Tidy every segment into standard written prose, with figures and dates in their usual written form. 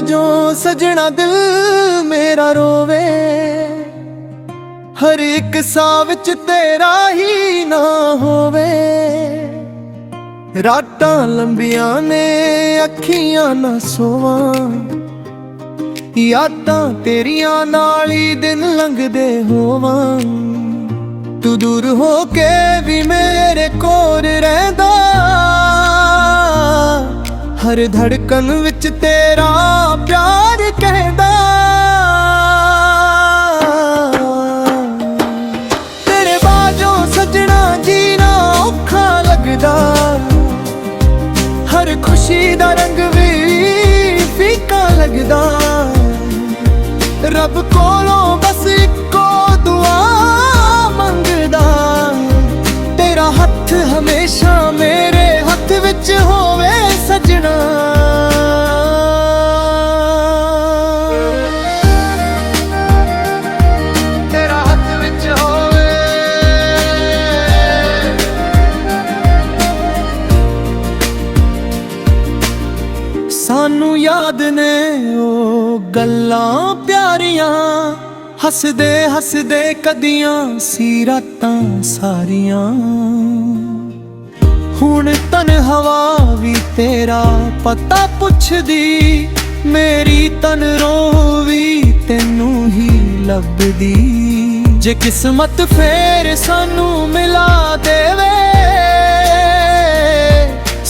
बाजों सजना दिल मेरा रोवे, हर एक साह विच तेरा ही ना होवे। रातां लंबियां ने अखियां ना सोवां, यादां तेरियां नाल ही दिन लंघदे होवां। तू दूर हो के भी मेरे कोल रहिंदा, हर धड़कन विच तेरा प्यार कहदा। तेरे बाजों सजना जीना औखा लगदा, हर खुशी दा रंग भी फीका लगदा। रब कोलों बस इक्को दुआ मंगदा, तेरा हथ हमेशा मेरे हथ विच होवे सजना। तेरा हथ विच होवे। सानू याद ने ओ गल्लां प्यारियां, हसदे हसदे कदियां सी रातां सारियां। हुण तन हवा भी तेरा पता पुछदी, मेरी तन रोवी तेनू ही लभदी। जे किस्मत फेर सानू मिला देवे,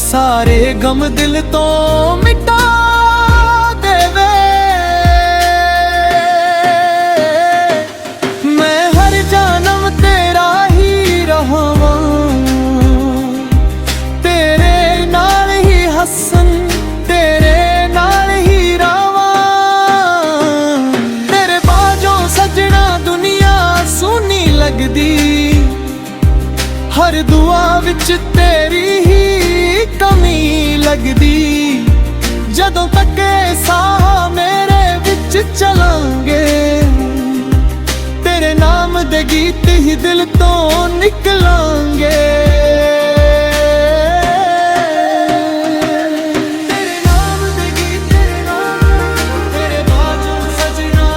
सारे गम दिल तो मिटा देवे। मैं हर जन्म तेरा ही रहां, तेरे नाल ही हसन, तेरे नाल ही रावां। तेरे बाजों सजना दुनिया सोहनी लगदी, हर दुआ विच तेरी ही कमी लगदी। जदों तक साह मेरे विच चलांगे, तेरे नाम दे गीत ही दिल तो निकलांगे। तेरे नाम दे गीत, तेरे बाजों सजना।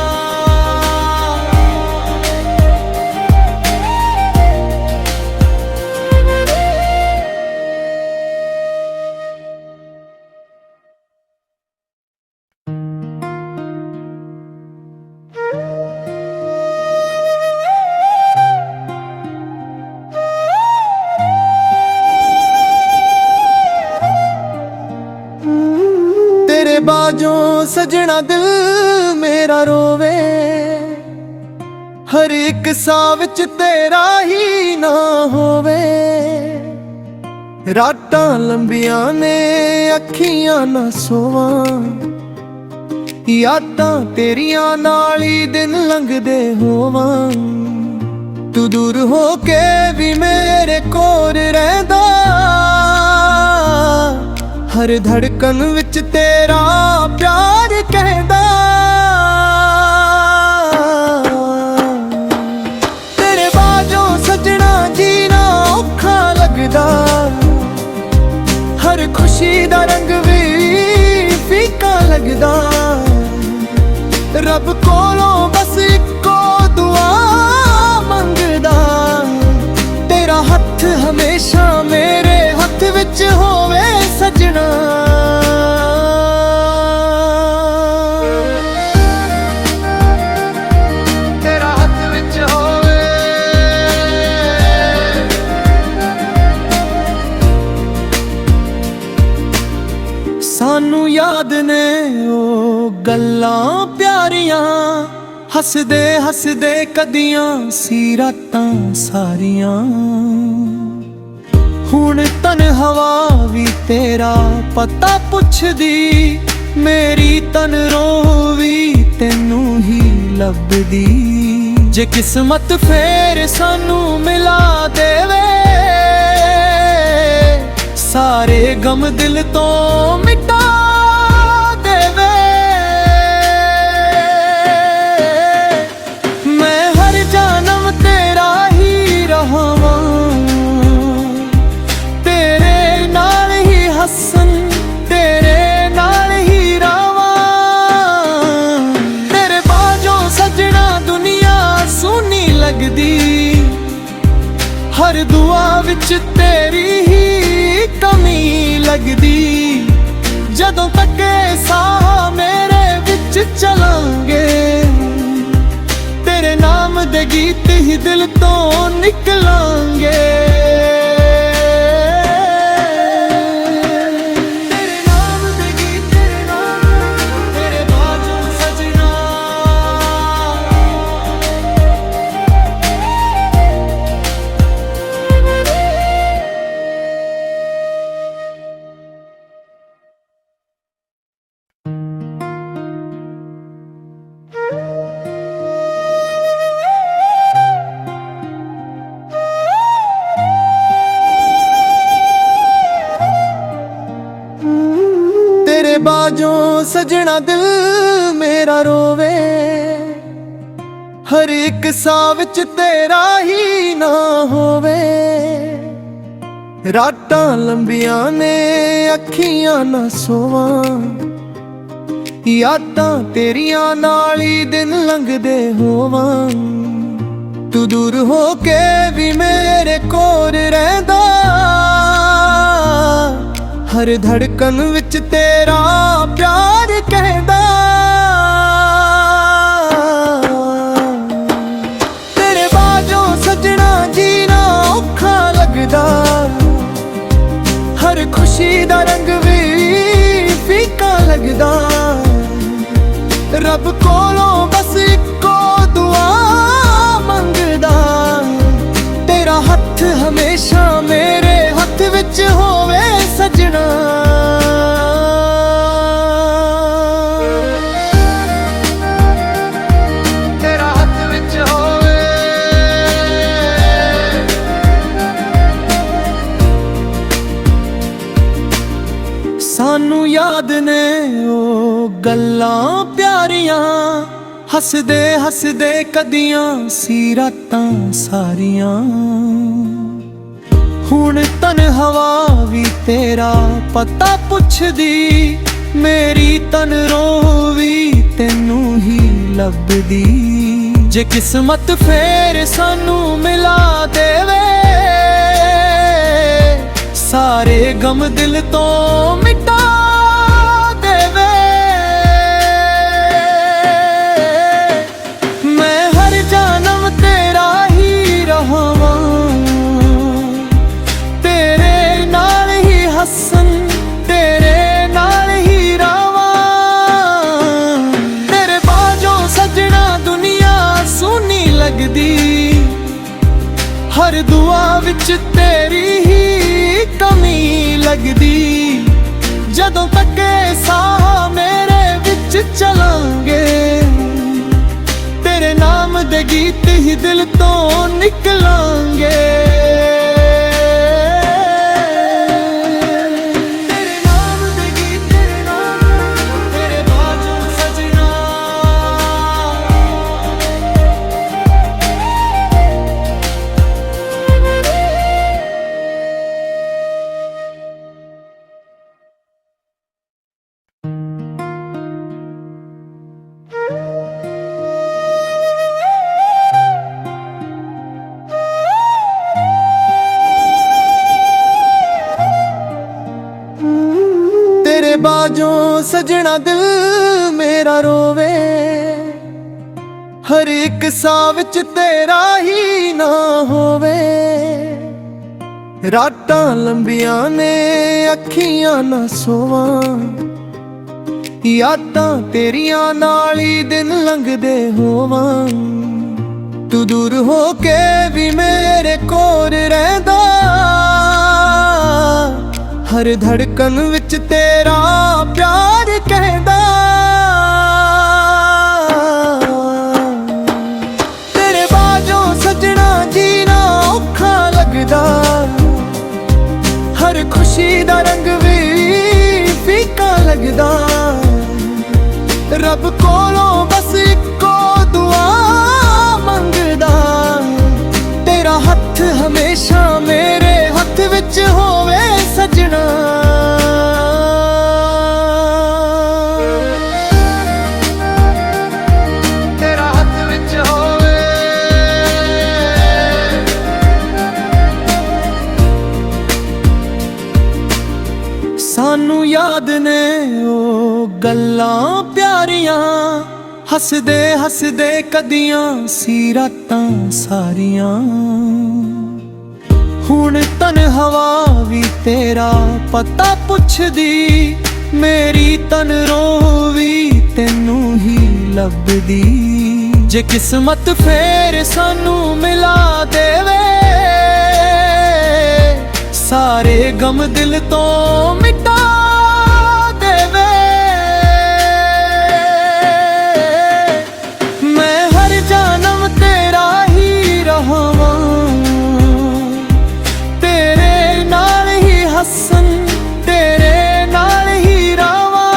तेरे बाजों सजना दिल मेरा रोवे, हर एक साह विच तेरा ही ना होवे। रातां लंबियां ने अखियां ना सोवां, यादां तेरियां नाल ही दिन लंघदे होवां। तू दूर हो के भी मेरे कोल रहिंदा, हर धड़कन विच तेरा प्यार कहदा। तेरे बाजों सजना जीना औखा लगदा, हर खुशी दा रंग भी फीका लगदा। रब कोलों बस इक्को दुआ मंगदा, तेरा हथ हमेशा मेरे हथ विच होवे सजना। तेरा हथ विच होवे। सानू याद ने ओ गल्लां प्यारियां, हसदे हसदे कदियां सी रातां सारियां। हुण तन हवा भी तेरा पता पुछदी, मेरी तन रोवी तेनू ही लभदी। जे किस्मत फेर सानू मिला देवे, सारे गम दिल तो मिटा देवे। मैं हर जन्म तेरा ही रहां, तेरे नाल ही हसन, तेरे नाल ही रावां। ਗੀਤ ਹੀ ਦਿਲ ਤੋਂ ਨਿਕਲਾਂਗੇ। ਤੇਰੇ ਨਾਮ ਦੇ ਗੀਤ, ਤੇਰੇ ਨਾਮ, ਤੇਰੇ ਬਾਝੋਂ ਸਜਣਾ। तेरे बाजों सजना दिल मेरा रोवे, हर एक साह विच तेरा ही ना होवे। रातां लंबियां ने अखियां ना सोवां, यादां तेरियां नाल ही दिन लंघदे होवां। तू दूर हो के भी मेरे कोल रहिंदा, हर धड़कन विच तेरा प्यार कहदा। तेरे बाजों सजना जीना औखा लगदा, हर खुशी दा रंग भी फीका लगदा। रब कोलों बस इक्को दुआ मंगदा, तेरा हथ हमेशा मेरे हथ विच होवे सजना। तेरा हथ विच होवे। सानू याद ने ओ गल्लां प्यारियां, हसदे हसदे कदियां सी रातां सारियां। हुण तन हवा भी तेरा पता पुछदी, मेरी तन रोवी तेनू ही लभदी। जे किस्मत फेर सानू मिला देवे, सारे गम दिल तो मिटा देवे। मैं हर जन्म तेरा ही रहावां, हसन तेरे नाल ही रावां। तेरे बाजों सजना दुनिया सोहनी लगदी, हर दुआ विच तेरी ही कमी लगदी। जदों तक साह मेरे विच चलांगे, तेरे नाम दे गीत ही दिल तो निकलांगे। बाजों सजना दिल मेरा रोवे, हर एक साह विच तेरा ही ना होवे। रातां लंबियां ने अखियां ना सोवां, यादां तेरियां नाल ही दिन लंघदे होवां। तू दूर हो के भी मेरे कोल रहिंदा, हर धड़कन विच तेरा प्यार कहदा। तेरे बाजों सजना जीना औखा लगदा, हर खुशी दा रंग भी फीका लगदा। रब कोलों बस इक्को दुआ मंगदा, तेरा हथ हमेशा मेरे हथ विच होवे सजना। तेरा हथ विच होवे। सानू याद ने ओ गल्लां प्यारियां, ਹੱਸਦੇ ਹੱਸਦੇ ਕਦੀਆਂ ਸੀ ਰਾਤਾਂ ਸਾਰੀਆਂ। ਹੁਣ ਤਨ ਹਵਾ ਵੀ ਤੇਰਾ ਪਤਾ ਪੁੱਛਦੀ, ਮੇਰੀ ਤਨ ਰੋ ਵੀ ਤੈਨੂੰ ਹੀ ਲੱਭਦੀ। ਜੇ ਕਿਸਮਤ ਫੇਰ ਸਾਨੂੰ ਮਿਲਾ ਦੇਵੇ, ਸਾਰੇ ਗਮ ਦਿਲ ਤੋਂ ਮਿਟਾ ਦੇਵੇ। ਮੈਂ ਹਰ ਜਨਮ ਤੇਰਾ ਹੀ ਰਹਾਵਾਂ, ਤੇਰੇ ਨਾਲ ਹੀ ਹੱਸਣ, ਤੇਰੇ ਨਾਲ ਹੀ ਰਾਵਾਂ।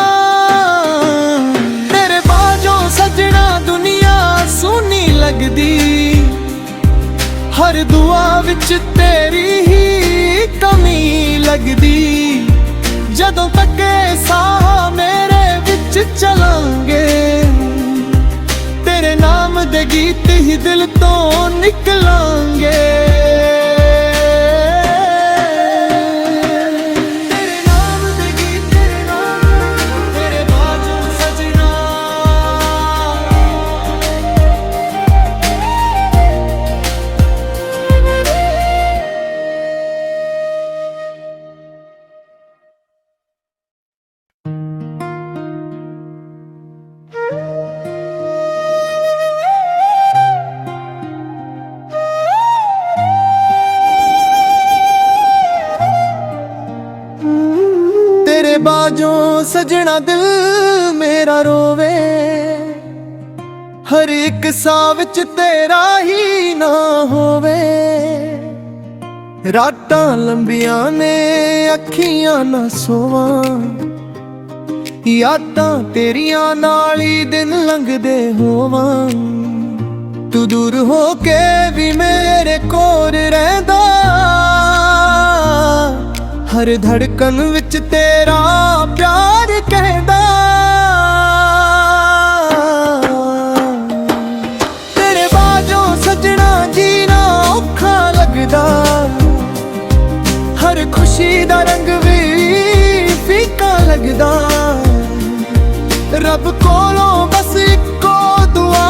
ਤੇਰੇ ਬਾਝੋਂ ਸਜਣਾ ਦੁਨੀਆ ਸੋਹਣੀ ਲੱਗਦੀ, ਹਰ ਦੁਆ ਵਿੱਚ ਤੇਰੀ ਹੀ ਕਮੀ ਲੱਗਦੀ। ਜਦੋਂ ਤੱਕ ਸਾਹ ਮੇਰੇ ਵਿੱਚ ਚਲਾਂਗੇ, ਤੇਰੇ ਨਾਮ ਦੇ ਗੀਤ ਹੀ ਦਿਲ ਤੋਂ ਨਿਕਲਾਂਗੇ। ਤੇਰੇ ਨਾਮ ਦੇ ਗੀਤ, ਤੇਰੇ ਨਾਮ, ਤੇਰੇ ਬਾਝੋਂ ਸਜਣਾ। ਤੇਰੇ ਬਾਝੋਂ ਸਜਣਾ ਦਿਲ ਮੇਰਾ ਰੋਵੇ, ਹਰ ਇੱਕ ਸਾਹ ਵਿੱਚ ਤੇਰਾ ਹੀ ਨਾ ਹੋਵੇ। ਰਾਤਾਂ ਲੰਬੀਆਂ ਨੇ ਅੱਖੀਆਂ ਨਾ ਸੋਵਾਂ, ਯਾਦਾਂ ਤੇਰੀਆਂ ਨਾਲ ਹੀ ਦਿਨ ਲੰਘਦੇ ਹੋਵਾਂ। ਤੂੰ ਦੂਰ ਹੋ ਕੇ ਵੀ ਮੇਰੇ ਕੋਲ ਰਹਿੰਦਾ, ਹਰ ਧੜਕਨ ਵਿੱਚ ਤੇਰਾ ਪਿਆਰ ਕਹਿੰਦਾ। ਤੇਰੇ ਬਾਝੋਂ ਸਜਣਾ ਜੀਣਾ ਔਖਾ ਲੱਗਦਾ, ਹਰ ਖੁਸ਼ੀ ਦਾ ਰੰਗ ਵੀ ਫੀਕਾ ਲੱਗਦਾ। ਰੱਬ ਕੋਲੋਂ ਬਸ ਇੱਕੋ ਦੁਆ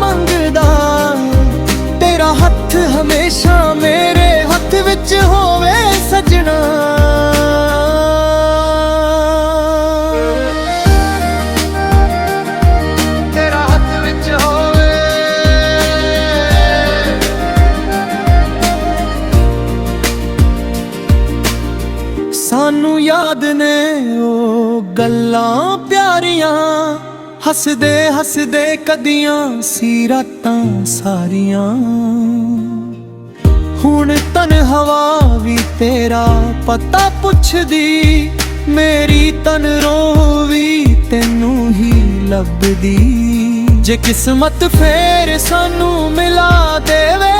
ਮੰਗਦਾ, ਤੇਰਾ ਹੱਥ ਹਮੇਸ਼ਾ ਮੇਰੇ ਹੱਥ ਵਿੱਚ ਹੋਵੇ ਸਜਣਾ। ਤੇਰਾ ਹੱਥ ਵਿੱਚ ਹੋਵੇ। ਸਾਨੂੰ ਯਾਦ ਨੇ ਉਹ ਗੱਲਾਂ ਪਿਆਰੀਆਂ, ਹੱਸਦੇ ਹੱਸਦੇ ਕਦੀਆਂ ਸੀ ਰਾਤਾਂ ਸਾਰੀਆਂ। ਹੁਣ ਤਨ ਹਵਾ ਵੀ ਤੇਰਾ ਪਤਾ ਪੁੱਛਦੀ, ਮੇਰੀ ਤਨ ਰੋ ਵੀ ਤੈਨੂੰ ਹੀ ਲੱਭਦੀ। ਜੇ ਕਿਸਮਤ ਫੇਰ ਸਾਨੂੰ ਮਿਲਾ ਦੇਵੇ,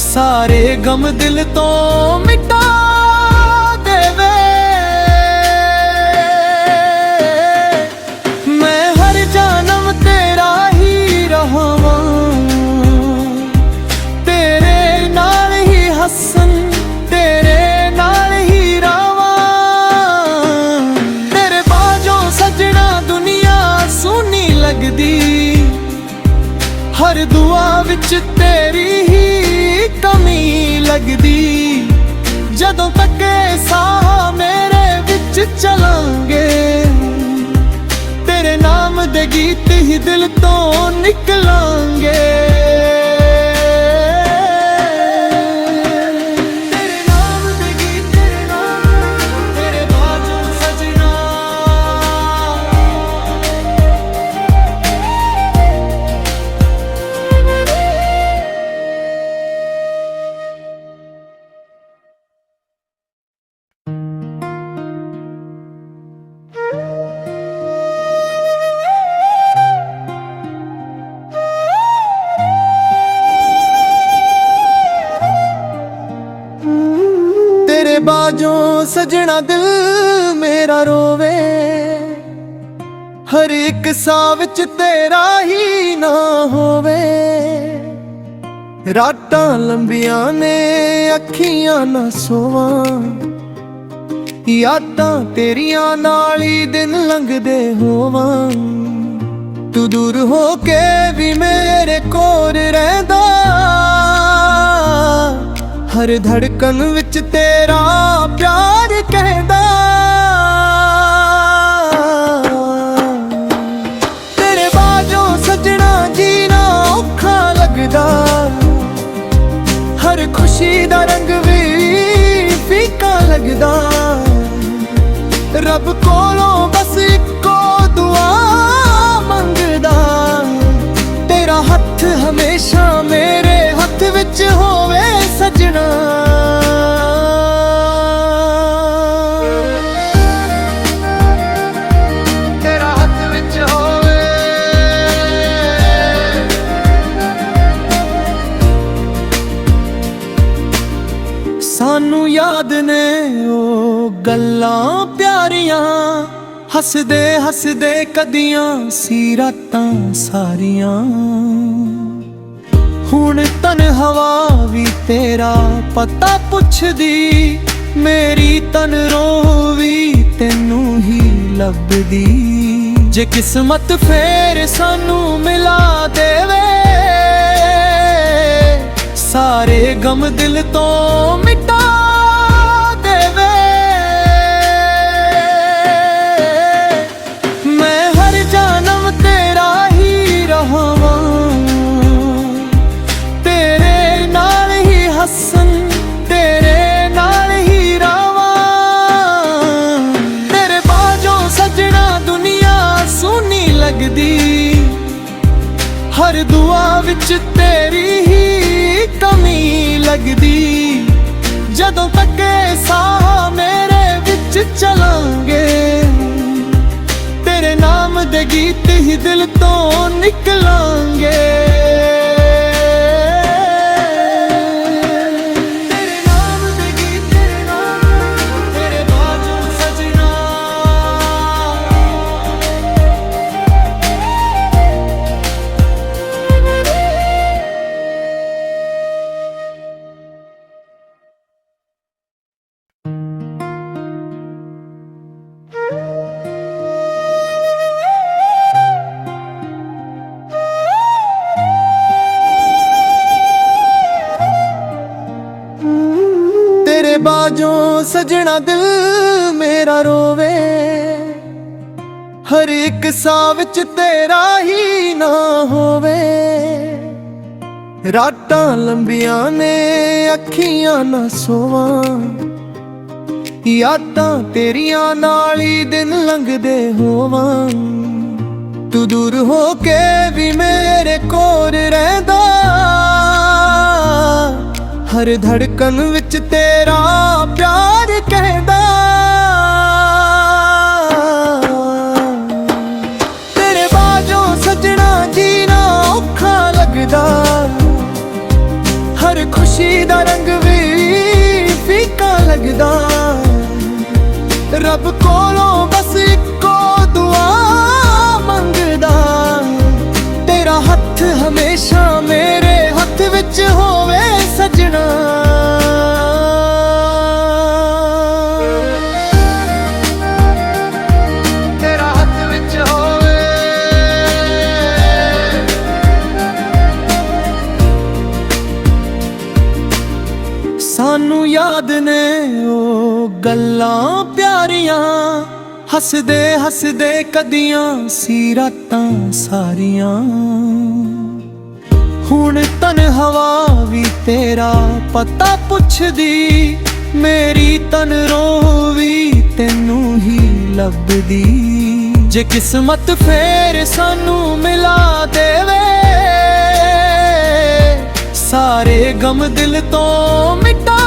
ਸਾਰੇ ਗਮ ਦਿਲ ਤੋਂ ਮਿਟਾ ਦੇਵੇ। ਮੈਂ ਹਰ ਜਨਮ ਤੇਰਾ ਹੀ ਰਹਾਵਾਂ, ਤੇਰੇ ਨਾਲ ਹੀ ਹੱਸਣ, ਤੇਰੇ ਨਾਲ ਹੀ ਰਾਵਾਂ। ਤੇਰੇ ਬਾਝੋਂ ਸਜਣਾ ਦੁਨੀਆ ਸੋਹਣੀ ਲੱਗਦੀ, ਹਰ ਦੁਆ ਵਿੱਚ ਤੇਰੀ ਹੀ ਕਮੀ ਲੱਗਦੀ। ਜਦੋਂ ਤੱਕ ਸਾਹ ਮੇਰੇ ਵਿੱਚ ਚਲਾਂਗੇ, ਤੇਰੇ ਨਾਮ ਦੇ ਗੀਤ ਹੀ ਦਿਲ ਤੋਂ ਨਿਕਲਾਂਗੇ। ਤੇਰੇ ਨਾਮ ਦੇ ਗੀਤ, ਤੇਰੇ ਨਾਮ, ਤੇਰੇ ਬਾਝੋਂ ਸਜਣਾ। ਤੇਰੇ ਬਾਝੋਂ ਸਜਣਾ ਦਿਲ ਮੇਰਾ ਰੋਵੇ, ਹਰ ਇੱਕ ਸਾਹ ਵਿੱਚ ਤੇਰਾ ਹੀ ਨਾ ਹੋਵੇ। ਰਾਤਾਂ ਲੰਬੀਆਂ ਨੇ ਅੱਖੀਆਂ ਨਾ ਸੋਵਾਂ, यादां तेरियां नाल ही दिन लंघदे होवां, तू दूर हो के भी मेरे कोल रहिंदा। हर धड़कन विच तेरा प्यार कहदा। तेरे बाजों सजना जीना औखा लगदा, हर खुशी दा रंग भी फीका लगदा। रब कोलों बस इक्को दुआ मंगदा, तेरा हथ हमेशा मेरे हथ विच होवे सजना। तेरा हथ विच होवे। सानू याद ने ओ गल्लां प्यारियां, हसदे हसदे कदियां सी रातां सारियां। हुण तन हवा भी तेरा पता पुछदी, मेरी तन रोह भी तैनू ही लभदी। जे किस्मत फेर सानू मिला देवे, सारे गम दिल तो मिटा देवे। मैं हर जन्म तेरा ही रहां, तेरे नाल ही हसन, तेरे नाल ही रावां। तेरे बाजों सजना दुनिया सोहनी लगदी, हर दुआ विच तेरी ही कमी लगदी। जदों तक साह मेरे विच चलांगे, तेरे नाम दे गीत ही दिल तो निकलांगे। तेरे नाम दे गीत, तेरे नाम, तेरे बाजों सजना। तेरे बाजों सजना दिल मेरा रोवे, हर एक साह विच तेरा ही ना होवे। रातां लंबियां ने अखियां ना सोवां, यादां तेरियां नाल ही दिन लंघदे होवां। तू दूर हो के भी मेरे कोल रहिंदा, हर धड़कन विच तेरा प्यार कहदा। तेरे बाजों सजना जीना औखा लगदा, हर खुशी दा रंग भी फीका लगदा। रब कोलों बस इक्को दुआ मंगदा, तेरा हथ हमेशा मेरे हथ विच होवे सजना। तेरा हथ विच होवे। सानू याद ने ओ गल्लां प्यारियां, हसदे हसदे कदियां सी रातां सारियां। हुण तन हवा भी तेरा पता पुछदी, मेरी तन रोह भी तैनू ही लभदी। जे किस्मत फेर सानू मिला देवे, सारे गम दिल तो मिटा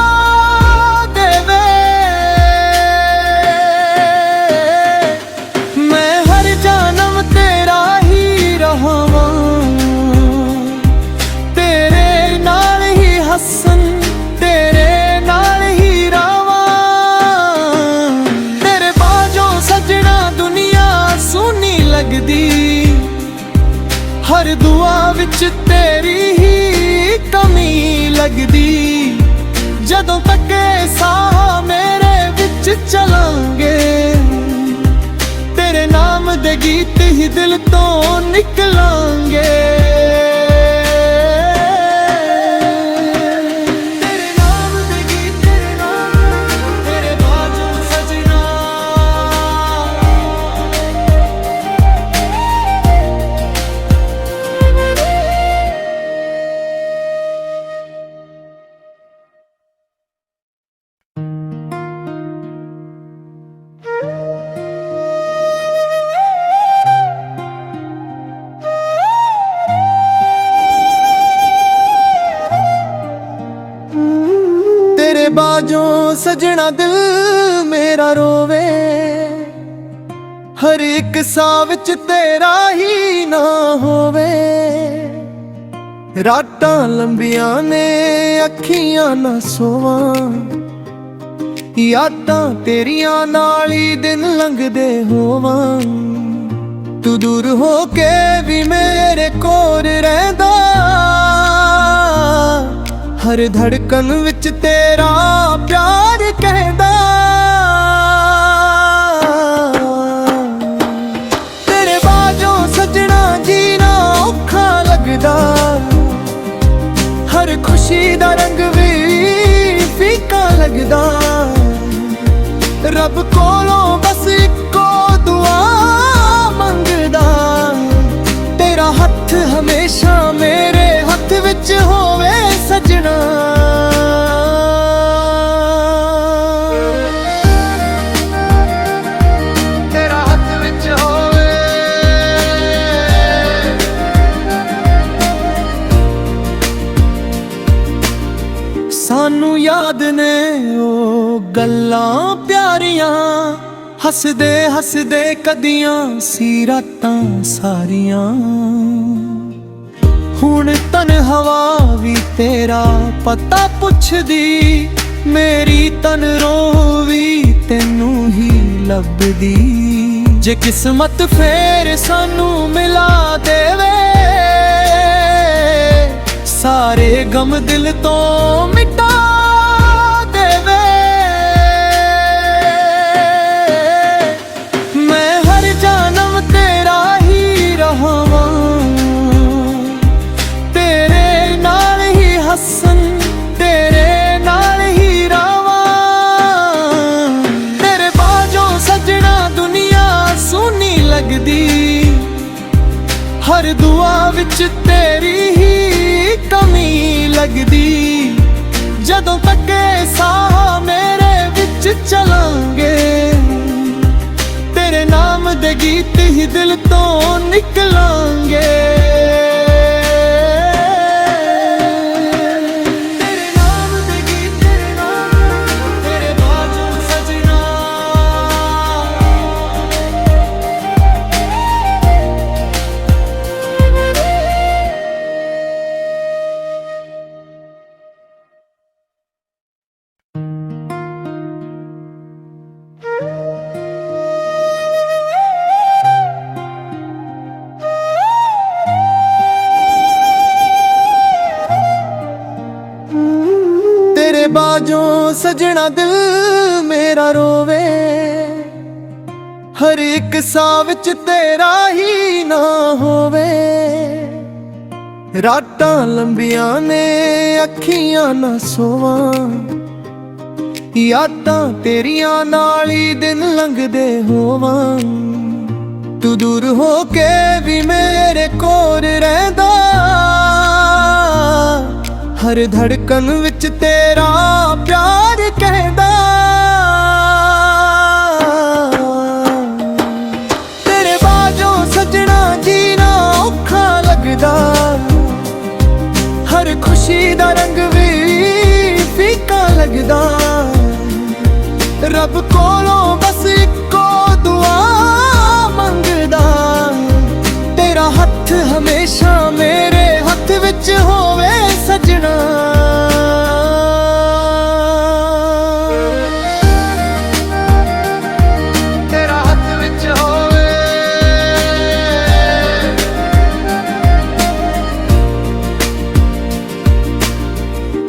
देवे। मैं हर जन्म तेरा ही रहां, तेरे नाल ही हसन, तेरे नाल ही रावां। तेरे बाजों सजना दुनिया सोहनी लगदी, हर दुआ विच तेरी ही कमी लगदी। जदों तक साह मेरे विच चलांगे, तेरे नाम दे गीत ही दिल तो निकलांगे। तेरे बाजों सजना दिल मेरा रोवे, हर एक साह विच तेरा ही ना होवे। रातां लंबियां ने अखियां ना सोवां, यादां तेरियां नाल ही दिन लंघदे होवां। तू दूर हो के भी मेरे कोल रहिंदा, हर धड़कन विच तेरा प्यार कहदा। तेरे बाजों सजना जीना औखा लगदा, हर खुशी दा रंग भी फीका लगदा। रब कोलों बस इक्को दुआ मंगदा, तेरा हथ हमेशा मेरे हथ विच होवे सजना। तेरा हथ विच होवे, सानू याद ने ओ गल्लां प्यारियां, हसदे हसदे कदियां सी रातां सारियां। हुण तन हवा भी तेरा पता पुछदी, मेरी तन रोवी तेनू ही लभदी। जे किस्मत फेर सानू मिला देवे, सारे गम दिल तो मिटा देवे। मैं हर जन्म तेरा ही रहां, तेरे नाल ही हसन, तेरे नाल ही रावां। तेरे बाजों सजना दुनिया सोहनी लगदी, हर दुआ विच तेरी ही कमी लगदी। जदों तक साह मेरे विच चलांगे, तेरे नाम दे गीत ही दिल तो निकलांगे। तेरे नाम दे गीत, तेरे बाजों सजना। तेरे बाजों सजना दिल मेरा रोवे, हर एक साह विच तेरा ही ना होवे। रातां लंबियां ने अखियां ना सोवां, यादां तेरियां नाल ही दिन लंघदे होवां। तू दूर हो के भी मेरे कोल रहिंदा, हर धड़कन विच तेरा प्यार कहदा। तेरे बाजों सजना जीना औखा लगदा, हर खुशी दा रंग भी फीका लगदा। रब कोलों बस इक्को दुआ मंगदा, तेरा हथ हमेशा मेरे हथ विच होवे सजना। तेरा हथ विच होवे,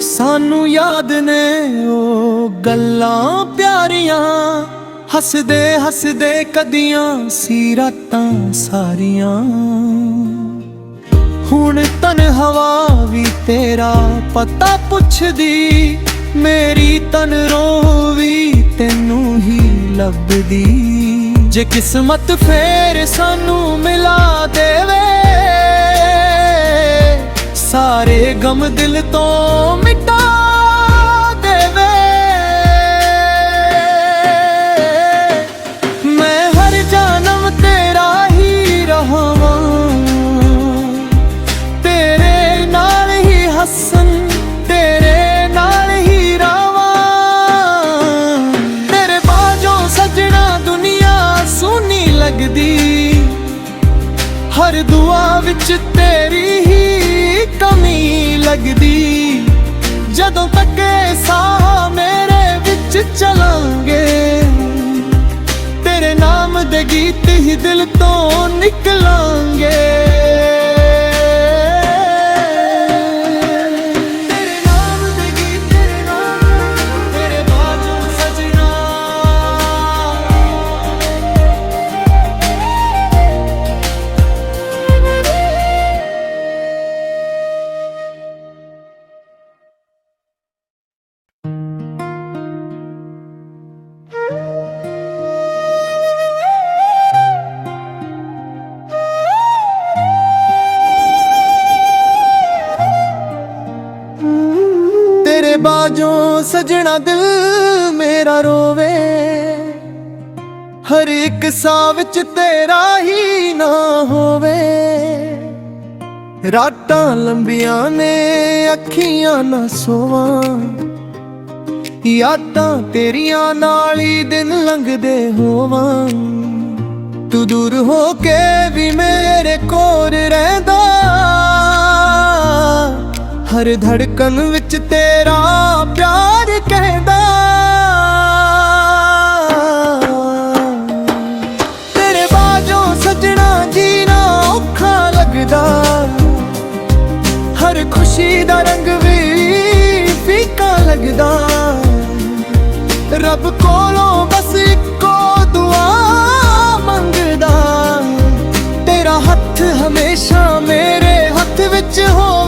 सानू याद ने ओ गल्लां प्यारियां, ਹੱਸਦੇ ਹੱਸਦੇ ਕਦੀਆਂ ਸੀ ਰਾਤਾਂ ਸਾਰੀਆਂ। ਹੁਣ ਤਨ ਹਵਾ ਵੀ ਤੇਰਾ ਪਤਾ ਪੁੱਛਦੀ, ਮੇਰੀ ਤਨ ਰੋ ਵੀ ਤੈਨੂੰ ਹੀ ਲੱਭਦੀ। ਜੇ ਕਿਸਮਤ ਫੇਰ ਸਾਨੂੰ ਮਿਲਾ ਦੇਵੇ, ਸਾਰੇ ਗਮ ਦਿਲ ਤੋਂ ਮਿਟਾ ਦੇਵੇ। ਮੈਂ ਹਰ ਜਨਮ ਤੇਰਾ ਹੀ ਰਹਾਵਾਂ, ਤੇਰੇ ਨਾਲ ਹੀ ਹੱਸਣ, ਤੇਰੇ ਨਾਲ ਹੀ ਰਾਵਾਂ। ਤੇਰੇ ਬਾਝੋਂ ਸਜਣਾ ਦੁਨੀਆ ਸੋਹਣੀ ਲੱਗਦੀ, ਹਰ ਦੁਆ ਵਿੱਚ ਤੇਰੀ ਹੀ ਕਮੀ ਲੱਗਦੀ। ਜਦੋਂ ਤੱਕ ਸਾਹ ਮੇਰੇ ਵਿੱਚ ਚਲਾਂਗੇ, ਤੇਰੇ ਨਾਮ ਦੇ ਗੀਤ ਹੀ ਦਿਲ ਤੋਂ ਨਿਕਲਾਂਗੇ। ਤੇਰੇ ਨਾਮ ਦੇ ਗੀਤ, ਤੇਰੇ ਨਾਮ, ਤੇਰੇ ਬਾਝੋਂ ਸਜਣਾ। ਤੇਰੇ ਬਾਝੋਂ ਸਜਣਾ ਦਿਲ ਮੇਰਾ ਰੋਵੇ, ਹਰ ਇੱਕ ਸਾਹ ਵਿੱਚ ਤੇਰਾ ਹੀ ਨਾ ਹੋਵੇ। ਰਾਤਾਂ ਲੰਬੀਆਂ ਨੇ ਅੱਖੀਆਂ ਨਾ ਸੋਵਾਂ, ਯਾਦਾਂ ਤੇਰੀਆਂ ਨਾਲ ਹੀ ਦਿਨ ਲੰਘਦੇ ਹੋਵਾਂ। ਤੂੰ ਦੂਰ ਹੋ ਕੇ ਵੀ ਮੇਰੇ ਕੋਲ ਰਹਿੰਦਾ, ਹਰ ਧੜਕਨ ਵਿੱਚ ਤੇਰਾ ਪਿਆਰ ਕਹਿੰਦਾ। ਤੇਰੇ ਬਾਝੋਂ ਸਜਣਾ ਜੀਣਾ ਔਖਾ ਲੱਗਦਾ, ਹਰ ਖੁਸ਼ੀ ਦਾ ਰੰਗ ਵੀ ਫੀਕਾ ਲੱਗਦਾ। ਰੱਬ ਕੋਲੋਂ ਬਸ ਇੱਕੋ ਦੁਆ ਮੰਗਦਾ, ਤੇਰਾ ਹੱਥ ਹਮੇਸ਼ਾ ਮੇਰੇ ਹੱਥ ਵਿੱਚ ਹੋ